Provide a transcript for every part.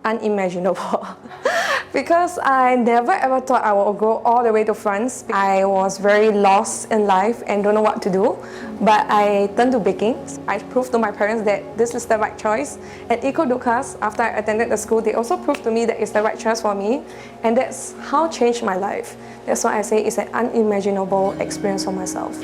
unimaginable because I never ever thought I would go all the way to France. I was very lost in life and don't know what to do, but I turned to baking. I proved to my parents that this is the right choice. At École Ducasse, after I attended the school, they also proved to me that it's the right choice for me, and that's how it changed my life. That's why I say it's an unimaginable experience for myself.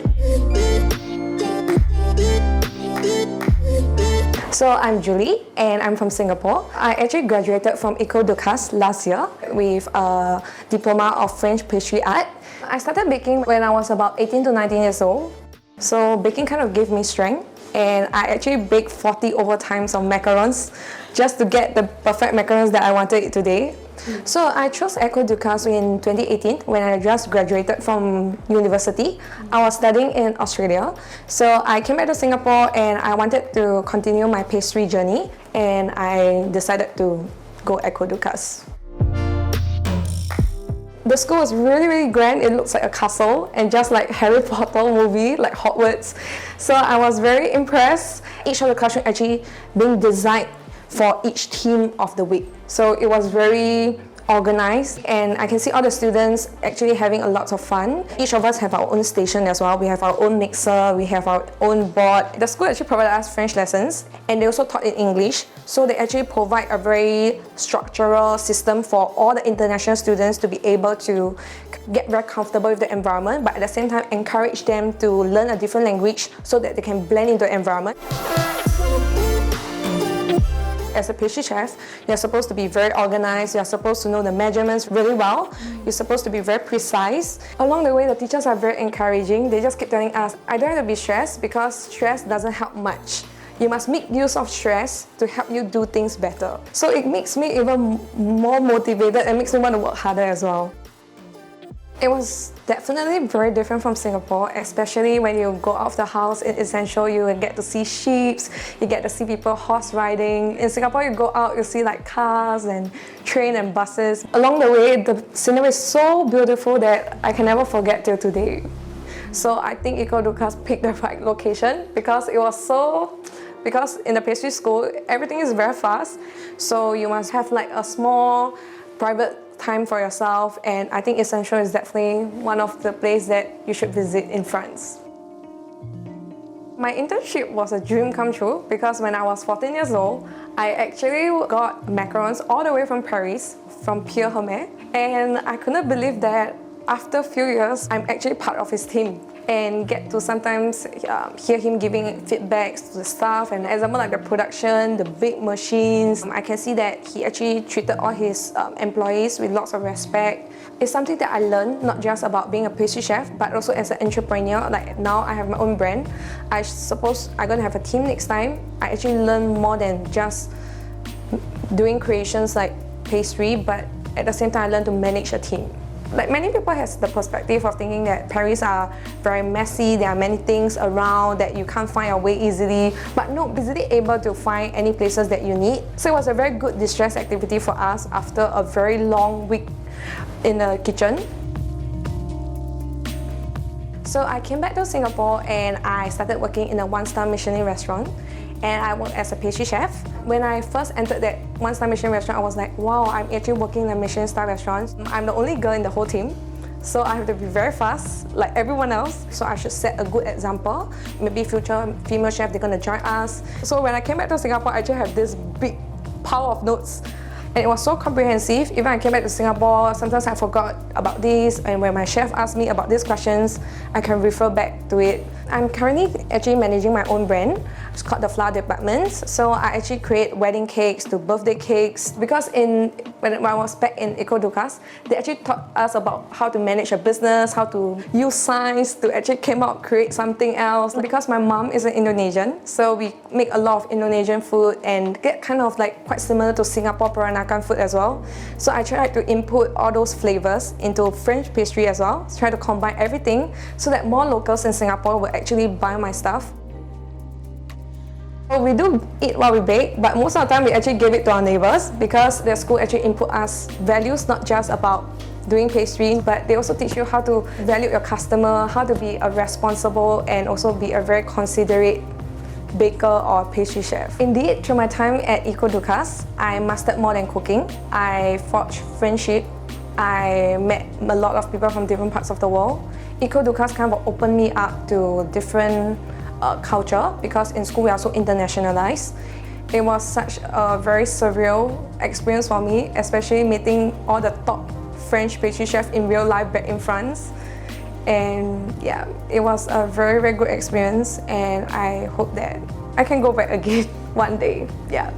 So I'm Julie and I'm from Singapore. I actually graduated from École Ducasse last year with a diploma of French pastry art. I started baking when I was about 18 to 19 years old. So baking kind of gave me strength, and I actually baked 40 overtimes of macarons just to get the perfect macarons that I wanted today. So I chose École Ducasse in 2018 when I just graduated from university. I was studying in Australia. So I came back to Singapore and I wanted to continue my pastry journey, and I decided to go École Ducasse. The school was really grand. It looks like a castle and just like Harry Potter movie, like Hogwarts. So I was very impressed. Each of the classrooms actually being designed for each theme of the week. So it was very organized, and I can see all the students actually having a lot of fun. Each of us have our own station as well. We have our own mixer, we have our own board. The school actually provided us French lessons, and they also taught in English. So they actually provide a very structural system for all the international students to be able to get very comfortable with the environment, but at the same time encourage them to learn a different language so that they can blend into the environment. As a pastry chef, you're supposed to be very organized, you're supposed to know the measurements really well, you're supposed to be very precise. Along the way, the teachers are very encouraging. They just keep telling us, I don't have to be stressed because stress doesn't help much. You must make use of stress to help you do things better. So it makes me even more motivated and makes me want to work harder as well. It was definitely very different from Singapore, especially when you go out of the house in Essential, you get to see sheep, you get to see people horse riding. In Singapore, you go out, you see like cars and train and buses. Along the way, the scenery is so beautiful that I can never forget till today. So I think École Ducasse picked the right location because in the pastry school, everything is very fast. So you must have like a small private time for yourself, and I think Essential is definitely one of the places that you should visit in France. My internship was a dream come true because when I was 14 years old, I actually got macarons all the way from Paris, from Pierre Hermé, and I couldn't believe that after a few years, I'm actually part of his team and get to sometimes hear him giving feedbacks to the staff, and example like the production, the big machines. I can see that he actually treated all his employees with lots of respect. It's something that I learned not just about being a pastry chef, but also as an entrepreneur. Like now I have my own brand. I suppose I'm gonna have a team next time. I actually learn more than just doing creations like pastry, but at the same time I learned to manage a team. Like many people has the perspective of thinking that Paris are very messy, there are many things around that you can't find your way easily, but no, easily able to find any places that you need. So it was a very good distress activity for us after a very long week in the kitchen. So I came back to Singapore and I started working in a one-star Michelin restaurant, and I worked as a pastry chef. When I first entered that one-star Michelin restaurant, I was like, wow, I'm actually working in a Michelin star restaurant. I'm the only girl in the whole team, so I have to be very fast, like everyone else. So I should set a good example. Maybe future female chef, they're gonna join us. So when I came back to Singapore, I actually have this big pile of notes, and it was so comprehensive. Even I came back to Singapore, sometimes I forgot about this, and when my chef asked me about these questions, I can refer back to it. I'm currently actually managing my own brand. It's called the Flower Department. So I actually create wedding cakes to birthday cakes, because when I was back in École Ducasse, they actually taught us about how to manage a business, how to use science to actually come out, create something else. Because my mom is an Indonesian, so we make a lot of Indonesian food and get kind of like quite similar to Singapore Peranakan food as well. So I tried to input all those flavors into French pastry as well, try to combine everything so that more locals in Singapore will actually buy my stuff. Well, we do eat while we bake, but most of the time we actually give it to our neighbors because the school actually input us values, not just about doing pastry, but they also teach you how to value your customer, how to be a responsible and also be a very considerate baker or pastry chef. Indeed, through my time at École Ducasse, I mastered more than cooking. I forged friendship. I met a lot of people from different parts of the world. École Ducasse kind of opened me up to different culture because in school we are so internationalized. It was such a very surreal experience for me, especially meeting all the top French pastry chefs in real life back in France. And yeah, it was a very, very good experience, and I hope that I can go back again one day. Yeah.